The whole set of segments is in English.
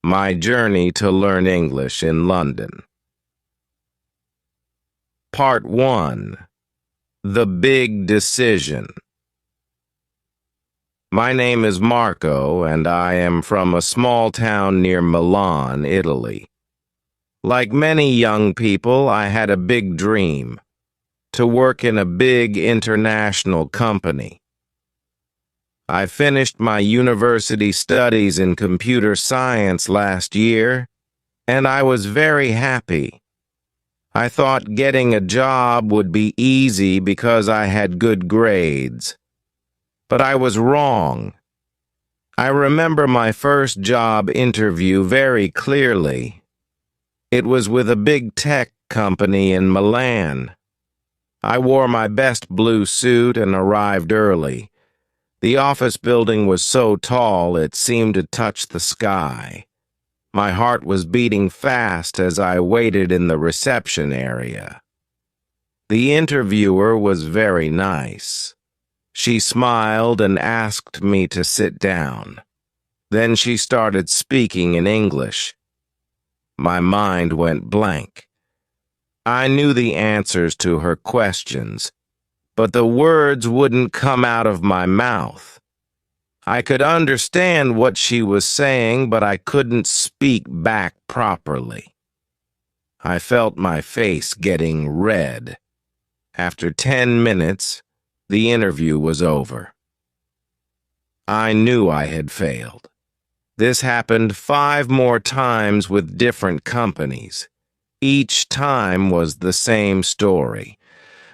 My journey to learn English in London. Part 1. The Big Decision. My name is Marco, and I am from a small town near Milan, Italy. Like many young people, I had a big dream: to work in a big international company. I finished my university studies in computer science last year, and I was very happy. I thought getting a job would be easy because I had good grades. But I was wrong. I remember my first job interview very clearly. It was with a big tech company in Milan. I wore my best blue suit and arrived early. The office building was so tall it seemed to touch the sky. My heart was beating fast as I waited in the reception area. The interviewer was very nice. She smiled and asked me to sit down. Then she started speaking in English. My mind went blank. I knew the answers to her questions, but the words wouldn't come out of my mouth. I could understand what she was saying, but I couldn't speak back properly. I felt my face getting red. After 10 minutes, the interview was over. I knew I had failed. This happened 5 more times with different companies. Each time was the same story.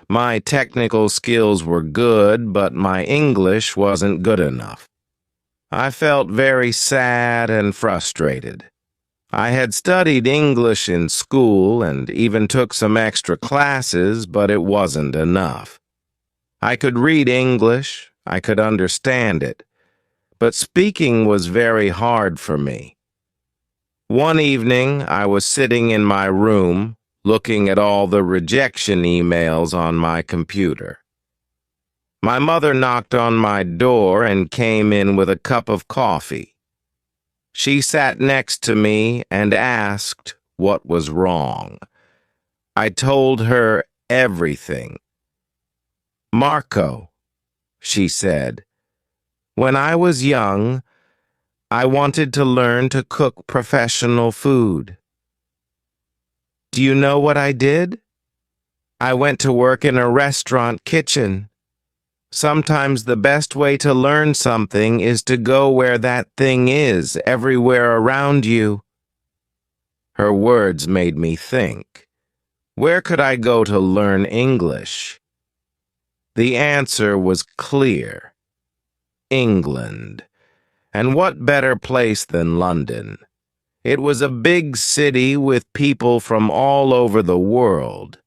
My technical skills were good, but my English wasn't good enough. I felt very sad and frustrated. I had studied English in school and even took some extra classes, but it wasn't enough. I could read English, I could understand it, but speaking was very hard for me. One evening, I was sitting in my room, looking at all the rejection emails on my computer. My mother knocked on my door and came in with a cup of coffee. She sat next to me and asked what was wrong. I told her everything. "Marco," she said, "when I was young, I wanted to learn to cook professional food. Do you know what I did? I went to work in a restaurant kitchen. Sometimes the best way to learn something is to go where that thing is, everywhere around you." Her words made me think. Where could I go to learn English? The answer was clear: England. And what better place than London? It was a big city with people from all over the world.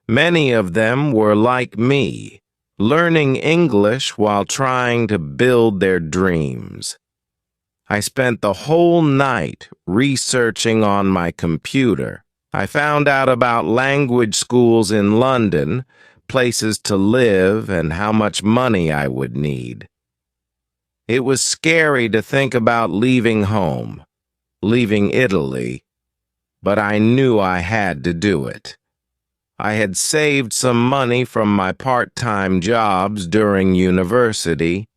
Many of them were like me, learning English while trying to build their dreams. I spent the whole night researching on my computer. I found out about language schools in London, places to live, and how much money I would need. It was scary to think about leaving home, leaving Italy, but I knew I had to do it. I had saved some money from my part-time jobs during university,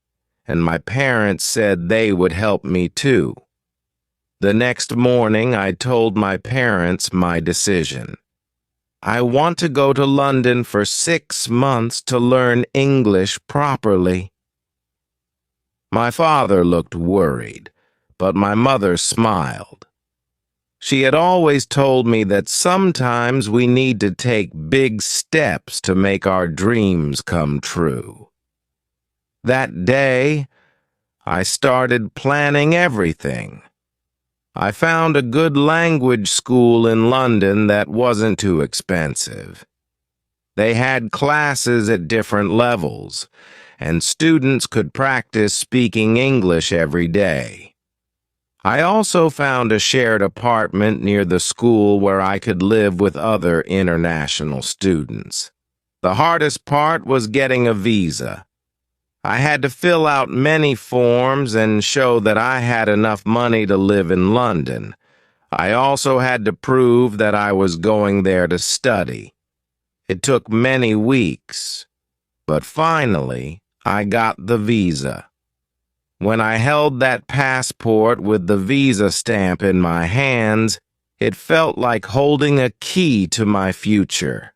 and my parents said they would help me too. The next morning, I told my parents my decision. I want to go to London for 6 months to learn English properly. My father looked worried, but my mother smiled. She had always told me that sometimes we need to take big steps to make our dreams come true. That day, I started planning everything. I found a good language school in London that wasn't too expensive. They had classes at different levels, and students could practice speaking English every day. I also found a shared apartment near the school where I could live with other international students. The hardest part was getting a visa. I had to fill out many forms and show that I had enough money to live in London. I also had to prove that I was going there to study. It took many weeks, but finally I got the visa. When I held that passport with the visa stamp in my hands, it felt like holding a key to my future.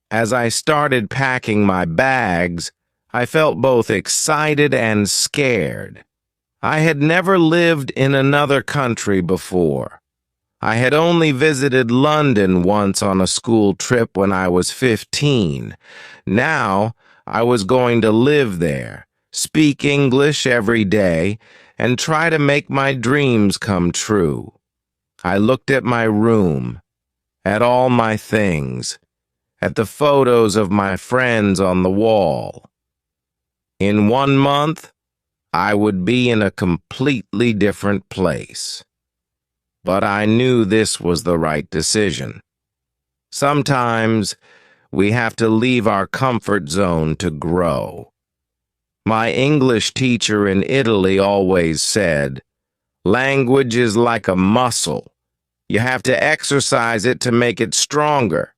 As I started packing my bags, I felt both excited and scared. I had never lived in another country before. I had only visited London once on a school trip when I was 15. Now, I was going to live there, speak English every day, and try to make my dreams come true. I looked at my room, at all my things, at the photos of my friends on the wall. In 1 month, I would be in a completely different place. But I knew this was the right decision. Sometimes we have to leave our comfort zone to grow. My English teacher in Italy always said, "Language is like a muscle. You have to exercise it to make it stronger."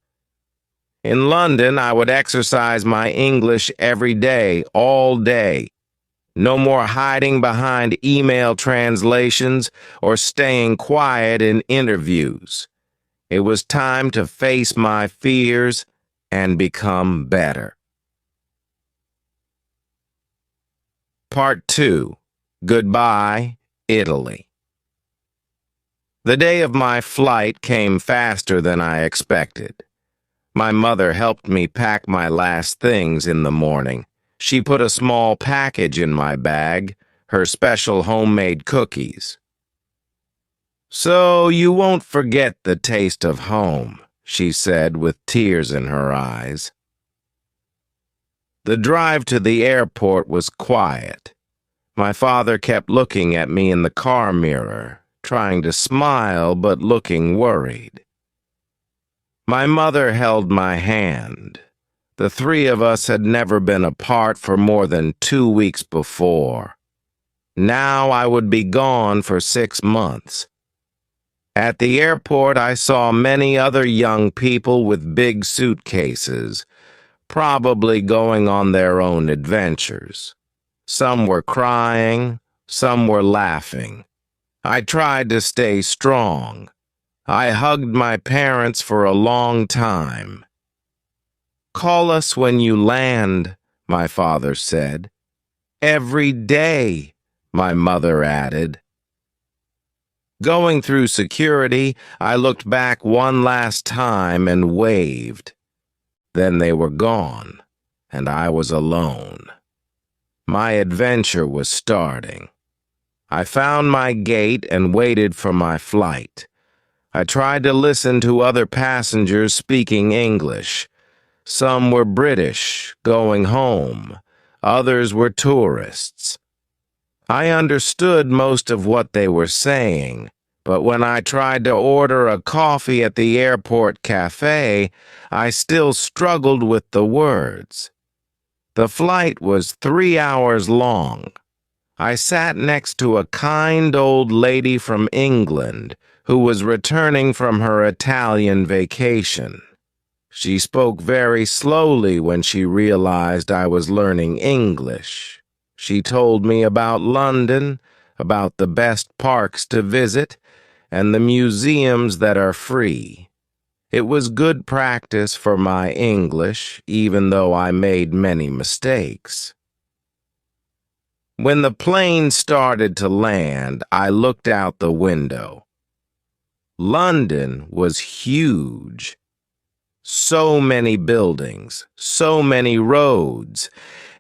In London, I would exercise my English every day, all day. No more hiding behind email translations or staying quiet in interviews. It was time to face my fears and become better. Part 2. Goodbye, Italy. The day of my flight came faster than I expected. My mother helped me pack my last things in the morning. She put a small package in my bag, her special homemade cookies. "So you won't forget the taste of home," she said with tears in her eyes. The drive to the airport was quiet. My father kept looking at me in the car mirror, trying to smile but looking worried. My mother held my hand. The three of us had never been apart for more than 2 weeks before. Now I would be gone for 6 months. At the airport, I saw many other young people with big suitcases, probably going on their own adventures. Some were crying, some were laughing. I tried to stay strong. I hugged my parents for a long time. "Call us when you land," my father said. "Every day," my mother added. Going through security, I looked back one last time and waved. Then they were gone, and I was alone. My adventure was starting. I found my gate and waited for my flight. I tried to listen to other passengers speaking English. Some were British, going home. Others were tourists. I understood most of what they were saying, but when I tried to order a coffee at the airport cafe, I still struggled with the words. The flight was 3 hours long. I sat next to a kind old lady from England who was returning from her Italian vacation. She spoke very slowly when she realized I was learning English. She told me about London, about the best parks to visit, and the museums that are free. It was good practice for my English, even though I made many mistakes. When the plane started to land, I looked out the window. London was huge. So many buildings, so many roads,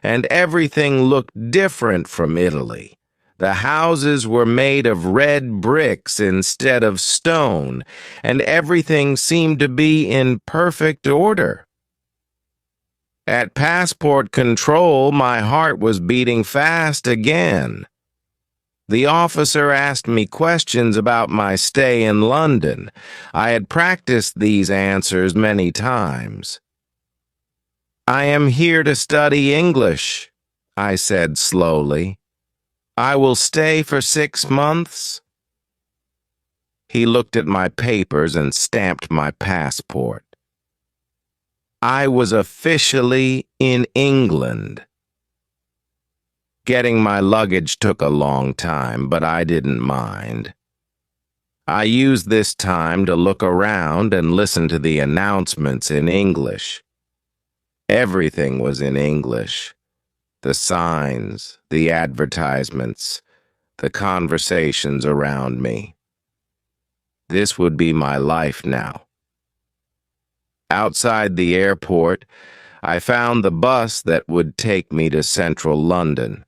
and everything looked different from Italy. The houses were made of red bricks instead of stone, and everything seemed to be in perfect order. At passport control, my heart was beating fast again. The officer asked me questions about my stay in London. I had practiced these answers many times. "I am here to study English," I said slowly. I will stay for 6 months. He looked at my papers and stamped my passport. I was officially in England. Getting my luggage took a long time, but I didn't mind. I used this time to look around and listen to the announcements in English. Everything was in English. The signs, the advertisements, the conversations around me. This would be my life now. Outside the airport, I found the bus that would take me to central London.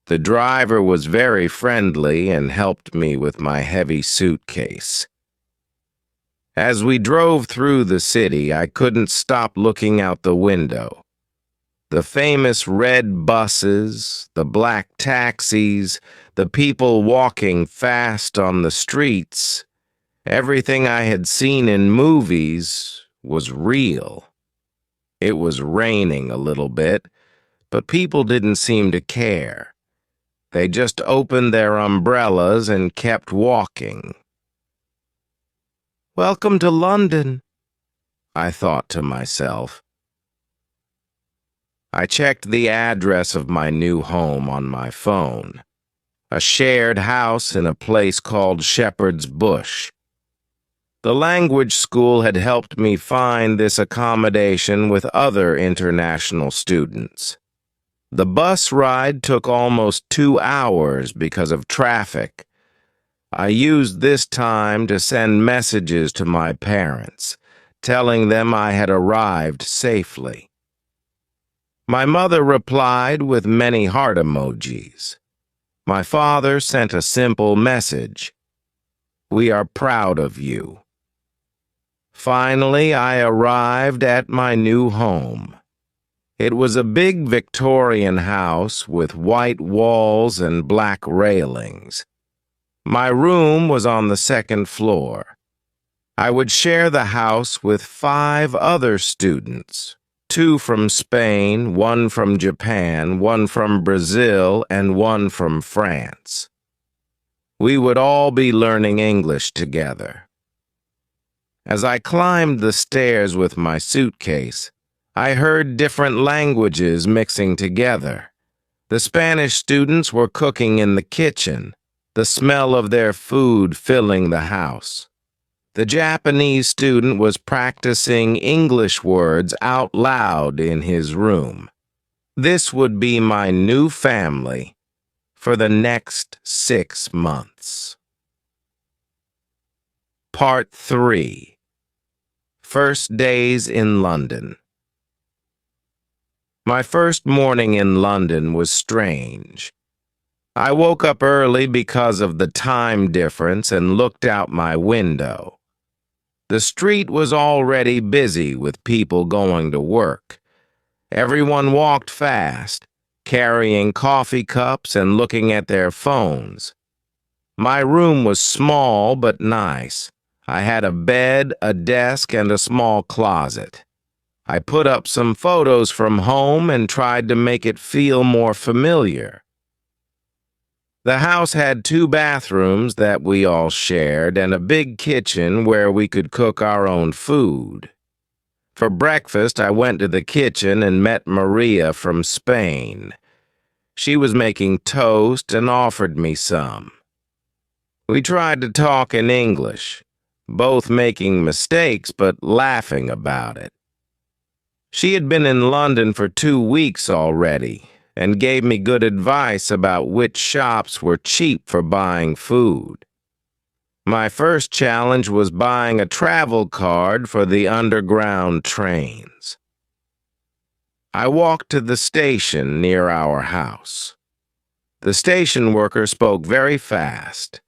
The driver was very friendly and helped me with my heavy suitcase. As we drove through the city, I couldn't stop looking out the window. The famous red buses, the black taxis, the people walking fast on the streets, everything I had seen in movies was real. It was raining a little bit, but people didn't seem to care. They just opened their umbrellas and kept walking. Welcome to London, I thought to myself. I checked the address of my new home on my phone. A shared house in a place called Shepherd's Bush. The language school had helped me find this accommodation with other international students. The bus ride took almost 2 hours because of traffic. I used this time to send messages to my parents, telling them I had arrived safely. My mother replied with many heart emojis. My father sent a simple message. We are proud of you. Finally, I arrived at my new home. It was a big Victorian house with white walls and black railings. My room was on the 2nd floor. I would share the house with 5 other students, 2 from Spain, 1 from Japan, 1 from Brazil, and 1 from France. We would all be learning English together. As I climbed the stairs with my suitcase, I heard different languages mixing together. The Spanish students were cooking in the kitchen, the smell of their food filling the house. The Japanese student was practicing English words out loud in his room. This would be my new family for the next 6 months. Part 3. First Days in London. My first morning in London was strange. I woke up early because of the time difference and looked out my window. The street was already busy with people going to work. Everyone walked fast, carrying coffee cups and looking at their phones. My room was small but nice. I had a bed, a desk, and a small closet. I put up some photos from home and tried to make it feel more familiar. The house had 2 bathrooms that we all shared and a big kitchen where we could cook our own food. For breakfast, I went to the kitchen and met Maria from Spain. She was making toast and offered me some. We tried to talk in English, both making mistakes but laughing about it. She had been in London for 2 weeks already and gave me good advice about which shops were cheap for buying food. My first challenge was buying a travel card for the underground trains. I walked to the station near our house. The station worker spoke very fast,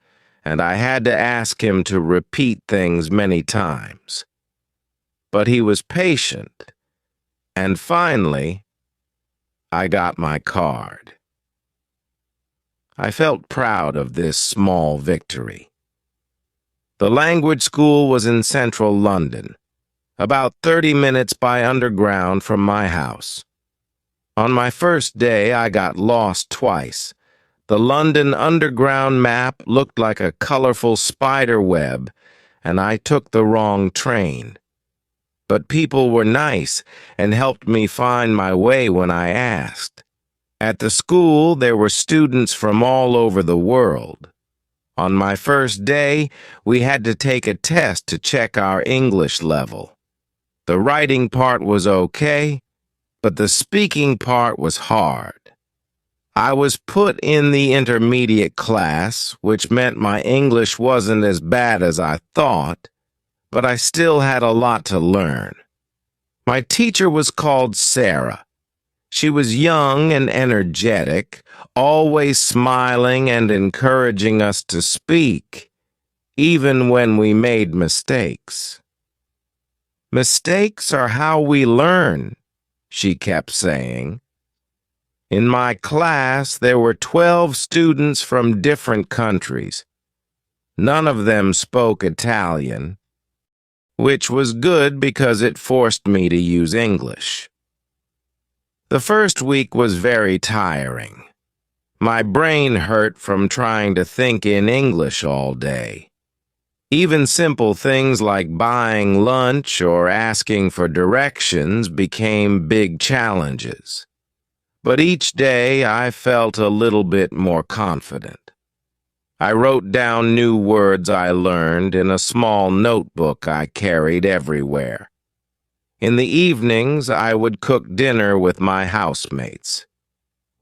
and I had to ask him to repeat things many times. But he was patient, and finally, I got my card. I felt proud of this small victory. The language school was in central London, about 30 minutes by underground from my house. On my first day, I got lost twice. The London Underground map looked like a colorful spider web, and I took the wrong train. But people were nice and helped me find my way when I asked. At the school, there were students from all over the world. On my first day, we had to take a test to check our English level. The writing part was okay, but the speaking part was hard. I was put in the intermediate class, which meant my English wasn't as bad as I thought, but I still had a lot to learn. My teacher was called Sarah. She was young and energetic, always smiling and encouraging us to speak, even when we made mistakes. "Mistakes are how we learn," she kept saying. In my class, there were 12 students from different countries. None of them spoke Italian, which was good because it forced me to use English. The first week was very tiring. My brain hurt from trying to think in English all day. Even simple things like buying lunch or asking for directions became big challenges. But each day I felt a little bit more confident. I wrote down new words I learned in a small notebook I carried everywhere. In the evenings, I would cook dinner with my housemates.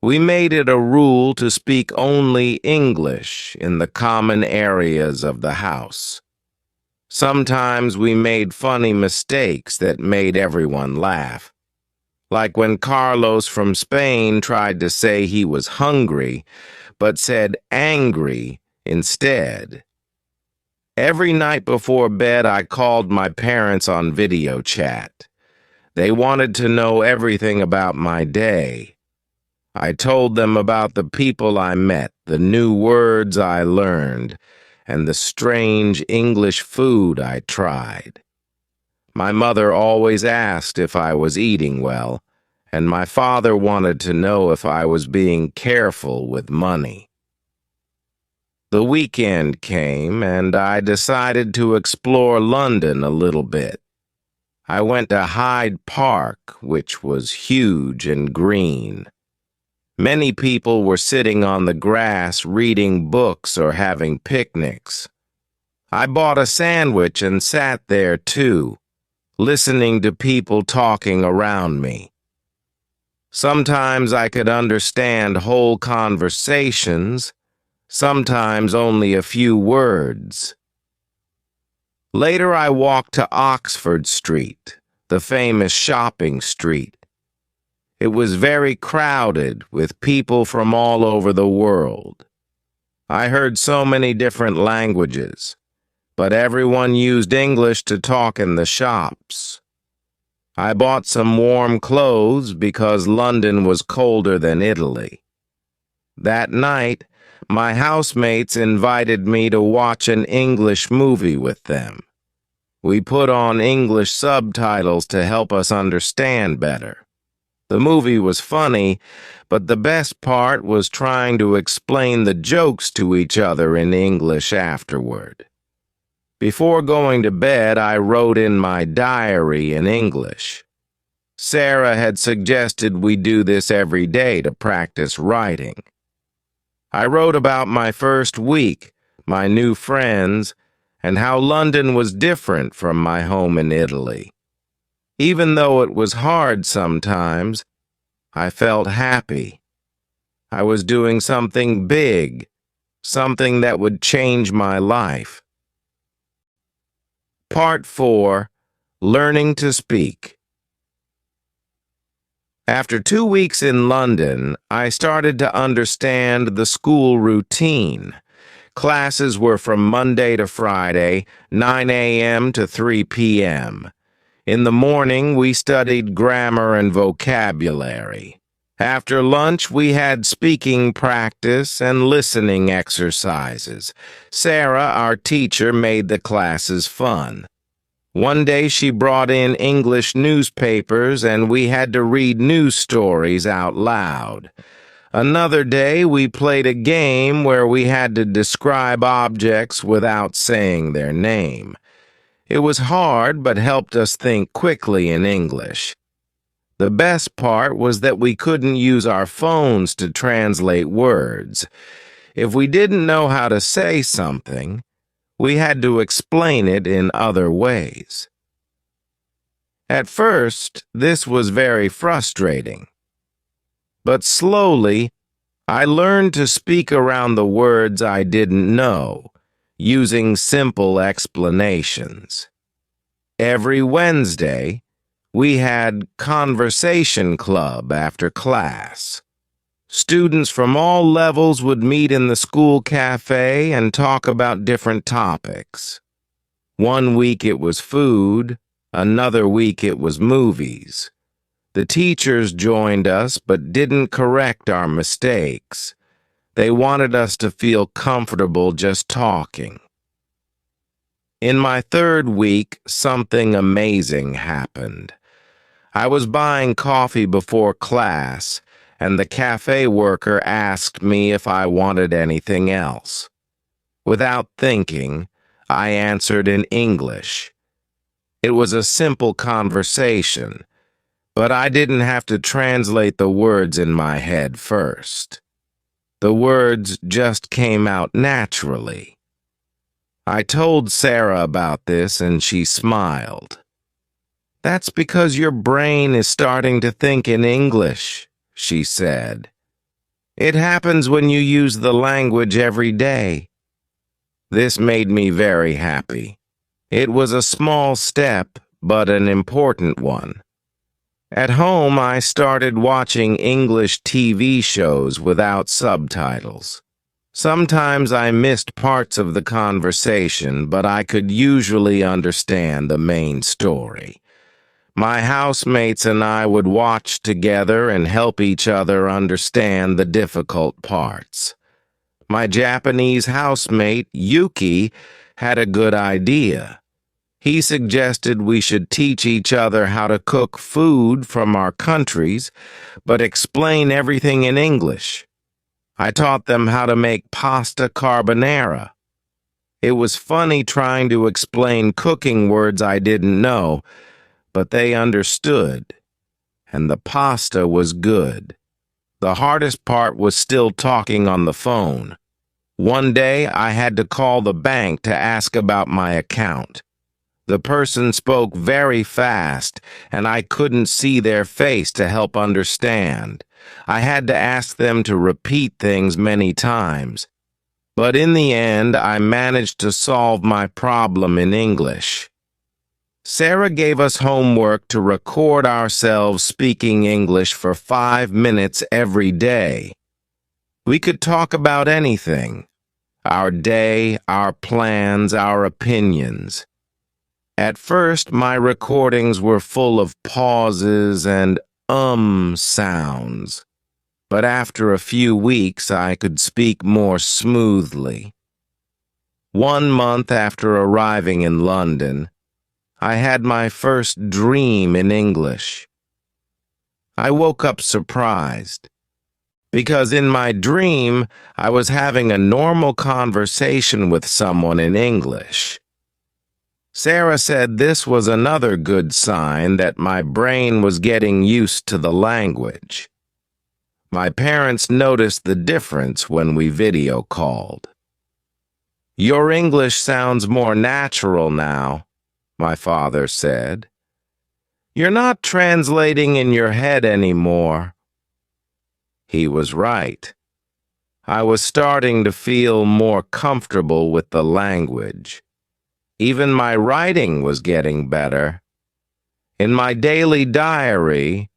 We made it a rule to speak only English in the common areas of the house. Sometimes we made funny mistakes that made everyone laugh. Like when Carlos from Spain tried to say he was hungry, but said angry instead. Every night before bed, I called my parents on video chat. They wanted to know everything about my day. I told them about the people I met, the new words I learned, and the strange English food I tried. My mother always asked if I was eating well, and my father wanted to know if I was being careful with money. The weekend came, and I decided to explore London a little bit. I went to Hyde Park, which was huge and green. Many people were sitting on the grass reading books or having picnics. I bought a sandwich and sat there too, listening to people talking around me. Sometimes I could understand whole conversations, sometimes only a few words. Later I walked to Oxford Street, the famous shopping street. It was very crowded with people from all over the world. I heard so many different languages, but everyone used English to talk in the shops. I bought some warm clothes because London was colder than Italy. That night, my housemates invited me to watch an English movie with them. We put on English subtitles to help us understand better. The movie was funny, but the best part was trying to explain the jokes to each other in English afterward. Before going to bed, I wrote in my diary in English. Sarah had suggested we do this every day to practice writing. I wrote about my first week, my new friends, and how London was different from my home in Italy. Even though it was hard sometimes, I felt happy. I was doing something big, something that would change my life. Part 4. Learning to Speak. After 2 weeks in London, I started to understand the school routine. Classes were from Monday to Friday, 9 a.m. to 3 p.m. In the morning, we studied grammar and vocabulary. After lunch, we had speaking practice and listening exercises. Sarah, our teacher, made the classes fun. One day she brought in English newspapers and we had to read news stories out loud. Another day we played a game where we had to describe objects without saying their name. It was hard but helped us think quickly in English. The best part was that we couldn't use our phones to translate words. If we didn't know how to say something, we had to explain it in other ways. At first, this was very frustrating. But slowly, I learned to speak around the words I didn't know, using simple explanations. Every Wednesday, we had conversation club after class. Students from all levels would meet in the school cafe and talk about different topics. One week it was food, another week it was movies. The teachers joined us but didn't correct our mistakes. They wanted us to feel comfortable just talking. In my third week, something amazing happened. I was buying coffee before class, and the cafe worker asked me if I wanted anything else. Without thinking, I answered in English. It was a simple conversation, but I didn't have to translate the words in my head first. The words just came out naturally. I told Sarah about this and she smiled. "That's because your brain is starting to think in English," she said. "It happens when you use the language every day." This made me very happy. It was a small step, but an important one. At home, I started watching English TV shows without subtitles. Sometimes I missed parts of the conversation, but I could usually understand the main story. My housemates and I would watch together and help each other understand the difficult parts. My Japanese housemate, Yuki, had a good idea. He suggested we should teach each other how to cook food from our countries, but explain everything in English. I taught them how to make pasta carbonara. It was funny trying to explain cooking words I didn't know, but they understood, and the pasta was good. The hardest part was still talking on the phone. One day, I had to call the bank to ask about my account. The person spoke very fast, and I couldn't see their face to help understand. I had to ask them to repeat things many times. But in the end, I managed to solve my problem in English. Sarah gave us homework to record ourselves speaking English for 5 minutes every day. We could talk about anything: our day, our plans, our opinions. At first, my recordings were full of pauses and sounds, but after a few weeks, I could speak more smoothly. 1 month after arriving in London, I had my first dream in English. I woke up surprised, because in my dream, I was having a normal conversation with someone in English. Sarah said this was another good sign that my brain was getting used to the language. My parents noticed the difference when we video called. "Your English sounds more natural now," my father said. "You're not translating in your head anymore." He was right. I was starting to feel more comfortable with the language. Even my writing was getting better. In my daily diary,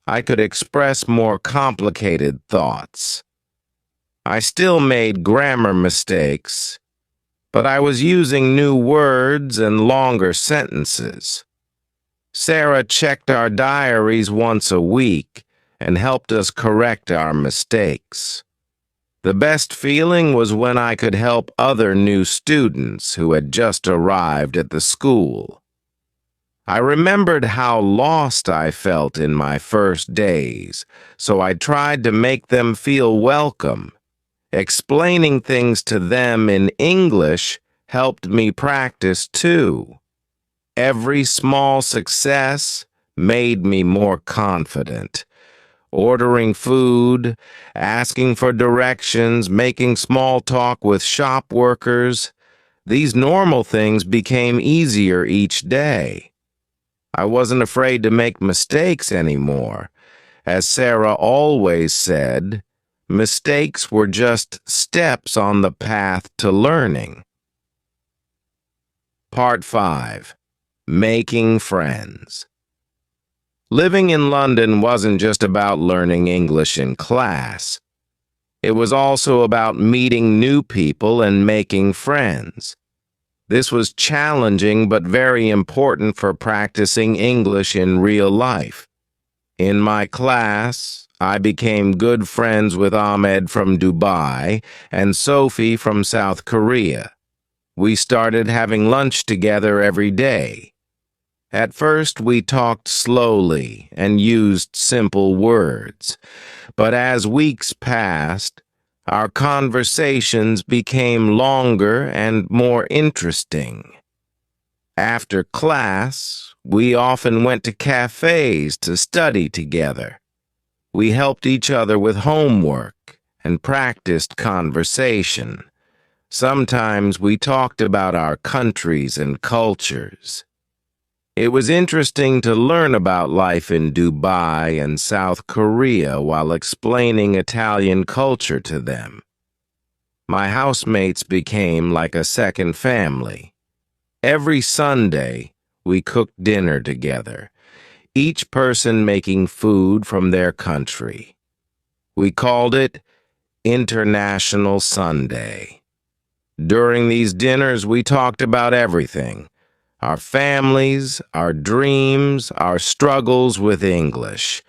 I could express more complicated thoughts. I still made grammar mistakes, but I was using new words and longer sentences. Sarah checked our diaries once a week and helped us correct our mistakes. The best feeling was when I could help other new students who had just arrived at the school. I remembered how lost I felt in my first days, so I tried to make them feel welcome. Explaining things to them in English helped me practice too. Every small success made me more confident. Ordering food, asking for directions, making small talk with shop workers, these normal things became easier each day. I wasn't afraid to make mistakes anymore. As Sarah always said, mistakes were just steps on the path to learning. Part 5. Making Friends. Living in London wasn't just about learning English in class. It was also about meeting new people and making friends. This was challenging but very important for practicing English in real life. In my class, I became good friends with Ahmed from Dubai and Sophie from South Korea. We started having lunch together every day. At first, we talked slowly and used simple words, but as weeks passed, our conversations became longer and more interesting. After class, we often went to cafes to study together. We helped each other with homework and practiced conversation. Sometimes we talked about our countries and cultures. It was interesting to learn about life in Dubai and South Korea while explaining Italian culture to them. My housemates became like a second family. Every Sunday, we cooked dinner together, each person making food from their country. We called it International Sunday. During these dinners, we talked about everything: our families, our dreams, our struggles with English.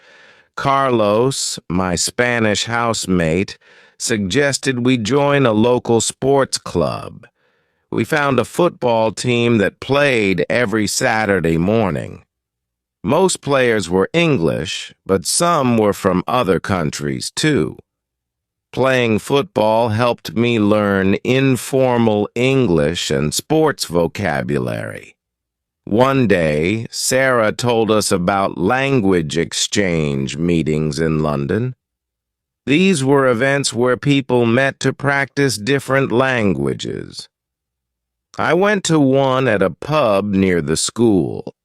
Carlos, my Spanish housemate, suggested we join a local sports club. We found a football team that played every Saturday morning. Most players were English, but some were from other countries too. Playing football helped me learn informal English and sports vocabulary. One day, Sarah told us about language exchange meetings in London. These were events where people met to practice different languages. I went to one at a pub near the school.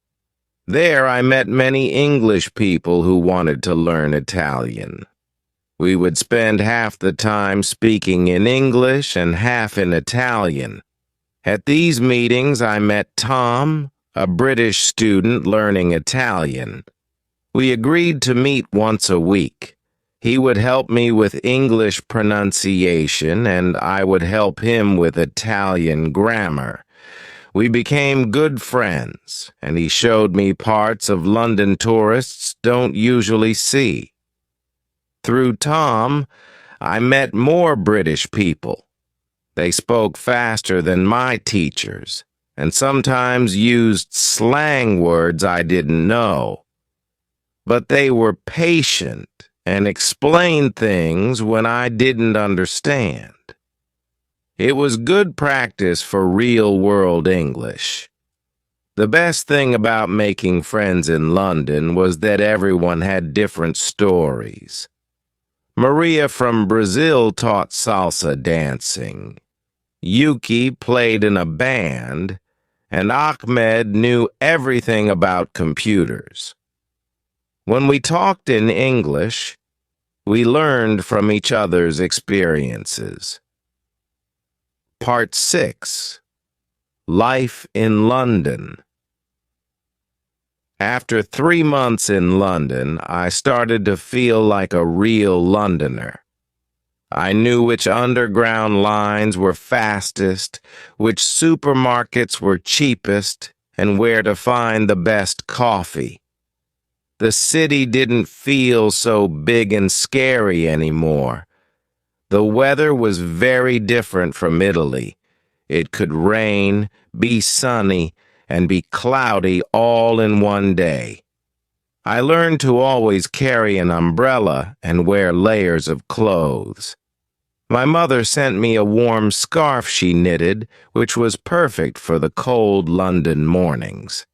There I met many English people who wanted to learn Italian. We would spend half the time speaking in English and half in Italian. At these meetings, I met Tom, a British student learning Italian. We agreed to meet once a week. He would help me with English pronunciation, and I would help him with Italian grammar. We became good friends, and he showed me parts of London tourists don't usually see. Through Tom, I met more British people. They spoke faster than my teachers, and sometimes used slang words I didn't know. But they were patient and explained things when I didn't understand. It was good practice for real-world English. The best thing about making friends in London was that everyone had different stories. Maria from Brazil taught salsa dancing. Yuki played in a band, and Ahmed knew everything about computers. When we talked in English, we learned from each other's experiences. Part 6. Life in London. After 3 months in London, I started to feel like a real Londoner. I knew which underground lines were fastest, which supermarkets were cheapest, and where to find the best coffee. The city didn't feel so big and scary anymore. The weather was very different from Italy. It could rain, be sunny, and be cloudy all in one day. I learned to always carry an umbrella and wear layers of clothes. My mother sent me a warm scarf she knitted, which was perfect for the cold London mornings.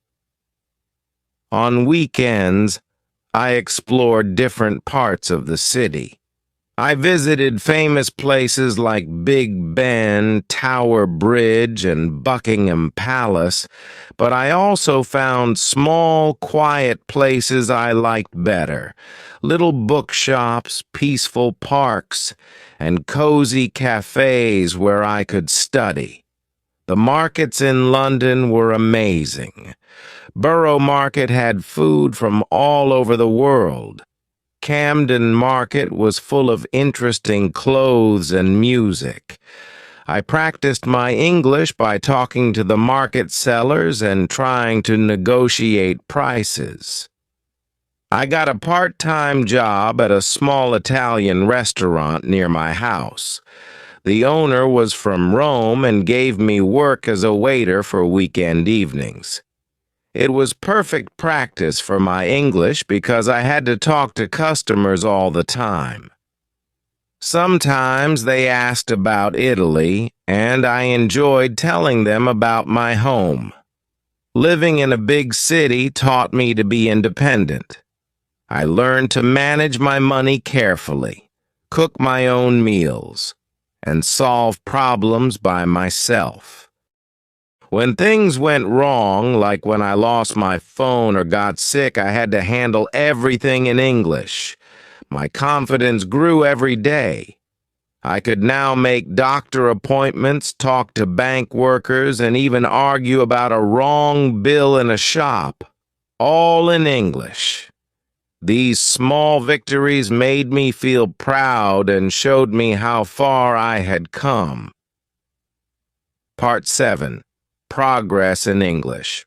On weekends, I explored different parts of the city. I visited famous places like Big Ben, Tower Bridge, and Buckingham Palace, but I also found small, quiet places I liked better. Little bookshops, peaceful parks, and cozy cafes where I could study. The markets in London were amazing. Borough Market had food from all over the world. Camden Market was full of interesting clothes and music. I practiced my English by talking to the market sellers and trying to negotiate prices. I got a part-time job at a small Italian restaurant near my house. The owner was from Rome and gave me work as a waiter for weekend evenings. It was perfect practice for my English because I had to talk to customers all the time. Sometimes they asked about Italy, and I enjoyed telling them about my home. Living in a big city taught me to be independent. I learned to manage my money carefully, cook my own meals, and solve problems by myself. When things went wrong, like when I lost my phone or got sick, I had to handle everything in English. My confidence grew every day. I could now make doctor appointments, talk to bank workers, and even argue about a wrong bill in a shop, all in English. These small victories made me feel proud and showed me how far I had come. Part 7. Progress in English.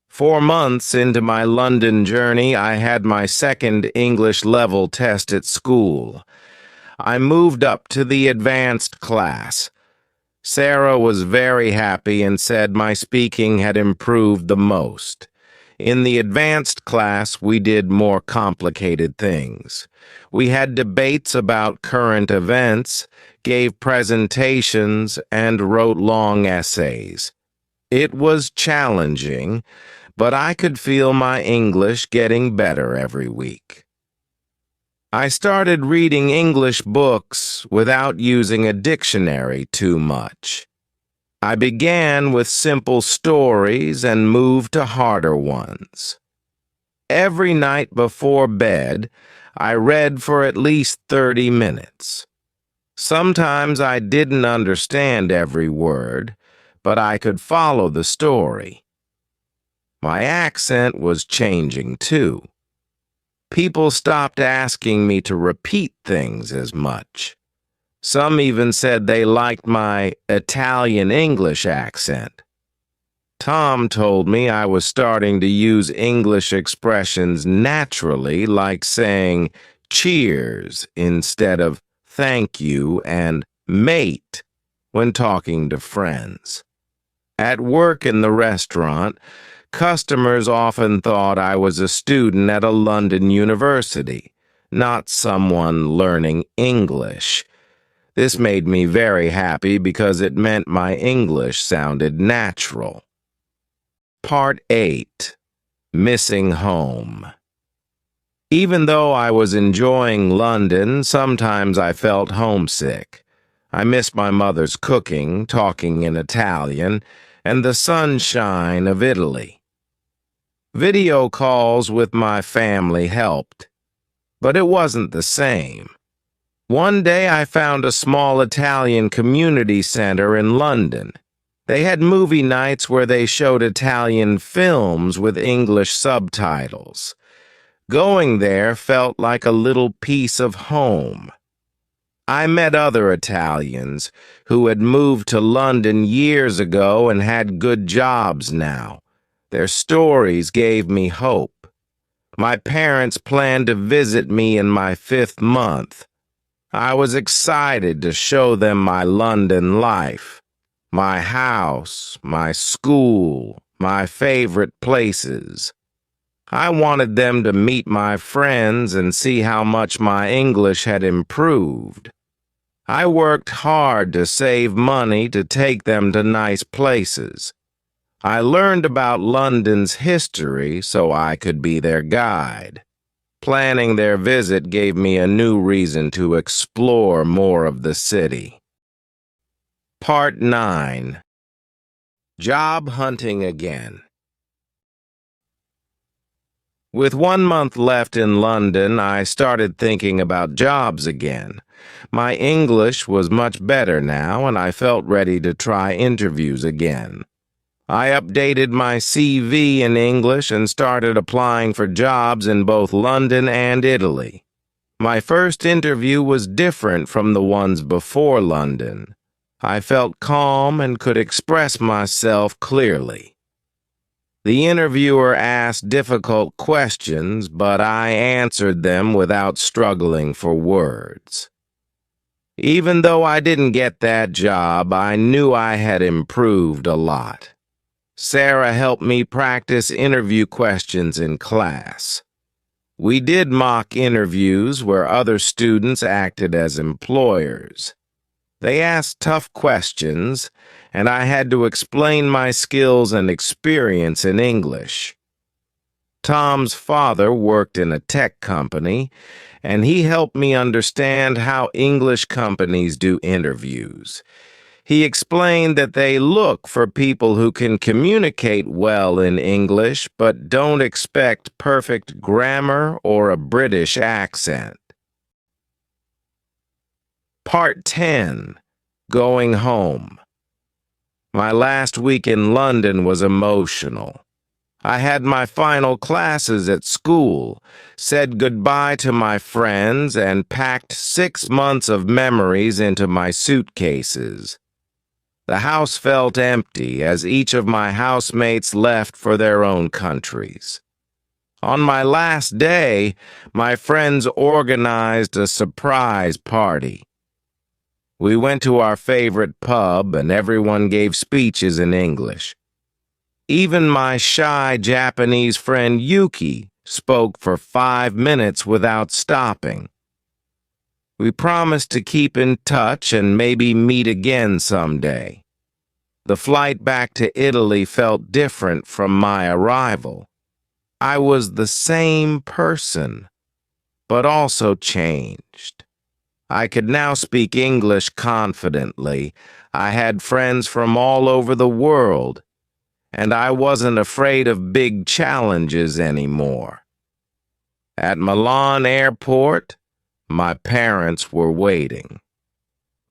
4 months into my London journey, I had my second English level test at school. I moved up to the advanced class. Sarah was very happy and said my speaking had improved the most. In the advanced class, we did more complicated things. We had debates about current events, gave presentations, and wrote long essays. It was challenging, but I could feel my English getting better every week. I started reading English books without using a dictionary too much. I began with simple stories and moved to harder ones. Every night before bed, I read for at least 30 minutes. Sometimes I didn't understand every word, but I could follow the story. My accent was changing too. People stopped asking me to repeat things as much. Some even said they liked my Italian English accent. Tom told me I was starting to use English expressions naturally, like saying cheers instead of thank you and mate when talking to friends. At work in the restaurant, customers often thought I was a student at a London university, not someone learning English. This made me very happy because it meant my English sounded natural. Part 8. Missing Home. Even though I was enjoying London, sometimes I felt homesick. I missed my mother's cooking, talking in Italian, and the sunshine of Italy. Video calls with my family helped, but it wasn't the same. One day I found a small Italian community center in London. They had movie nights where they showed Italian films with English subtitles. Going there felt like a little piece of home. I met other Italians who had moved to London years ago and had good jobs now. Their stories gave me hope. My parents planned to visit me in my 5th month. I was excited to show them my London life. My house, my school, my favorite places. I wanted them to meet my friends and see how much my English had improved. I worked hard to save money to take them to nice places. I learned about London's history so I could be their guide. Planning their visit gave me a new reason to explore more of the city. Part 9. Job Hunting Again. With 1 month left in London, I started thinking about jobs again. My English was much better now, and I felt ready to try interviews again. I updated my CV in English and started applying for jobs in both London and Italy. My first interview was different from the ones before London. I felt calm and could express myself clearly. The interviewer asked difficult questions, but I answered them without struggling for words. Even though I didn't get that job, I knew I had improved a lot. Sarah helped me practice interview questions in class. We did mock interviews where other students acted as employers. They asked tough questions, and I had to explain my skills and experience in English. Tom's father worked in a tech company, and he helped me understand how English companies do interviews. He explained that they look for people who can communicate well in English but don't expect perfect grammar or a British accent. Part 10. Going Home. My last week in London was emotional. I had my final classes at school, said goodbye to my friends, and packed 6 months of memories into my suitcases. The house felt empty as each of my housemates left for their own countries. On my last day, my friends organized a surprise party. We went to our favorite pub and everyone gave speeches in English. Even my shy Japanese friend Yuki spoke for 5 minutes without stopping. We promised to keep in touch and maybe meet again someday. The flight back to Italy felt different from my arrival. I was the same person, but also changed. I could now speak English confidently. I had friends from all over the world, and I wasn't afraid of big challenges anymore. At Milan Airport, my parents were waiting.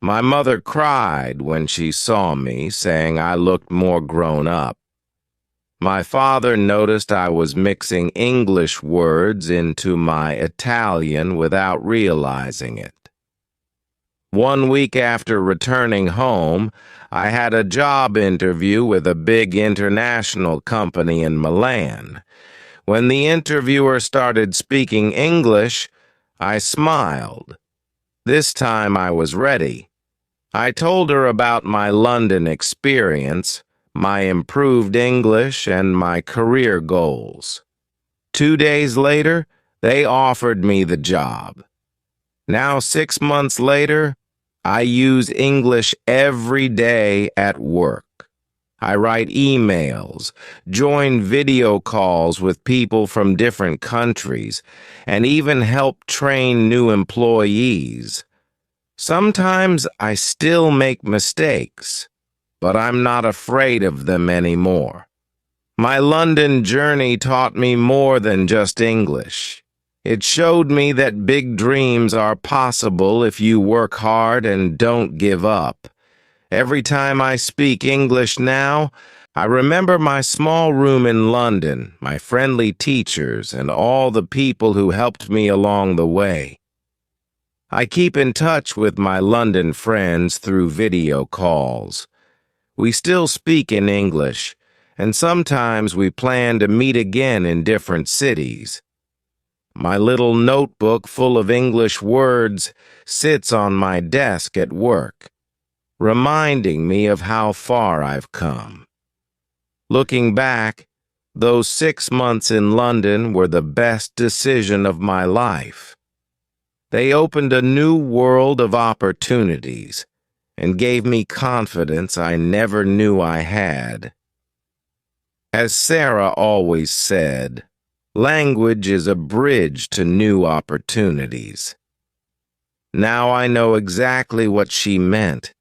My mother cried when she saw me, saying I looked more grown up. My father noticed I was mixing English words into my Italian without realizing it. 1 week after returning home, I had a job interview with a big international company in Milan. When the interviewer started speaking English, I smiled. This time I was ready. I told her about my London experience, my improved English, and my career goals. 2 days later, they offered me the job. Now, 6 months later, I use English every day at work. I write emails, join video calls with people from different countries, and even help train new employees. Sometimes I still make mistakes, but I'm not afraid of them anymore. My London journey taught me more than just English. It showed me that big dreams are possible if you work hard and don't give up. Every time I speak English now, I remember my small room in London, my friendly teachers, and all the people who helped me along the way. I keep in touch with my London friends through video calls. We still speak in English, and sometimes we plan to meet again in different cities. My little notebook full of English words sits on my desk at work. reminding me of how far I've come. Looking back, those 6 months in London were the best decision of my life. They opened a new world of opportunities and gave me confidence I never knew I had. As Sarah always said, language is a bridge to new opportunities. Now I know exactly what she meant.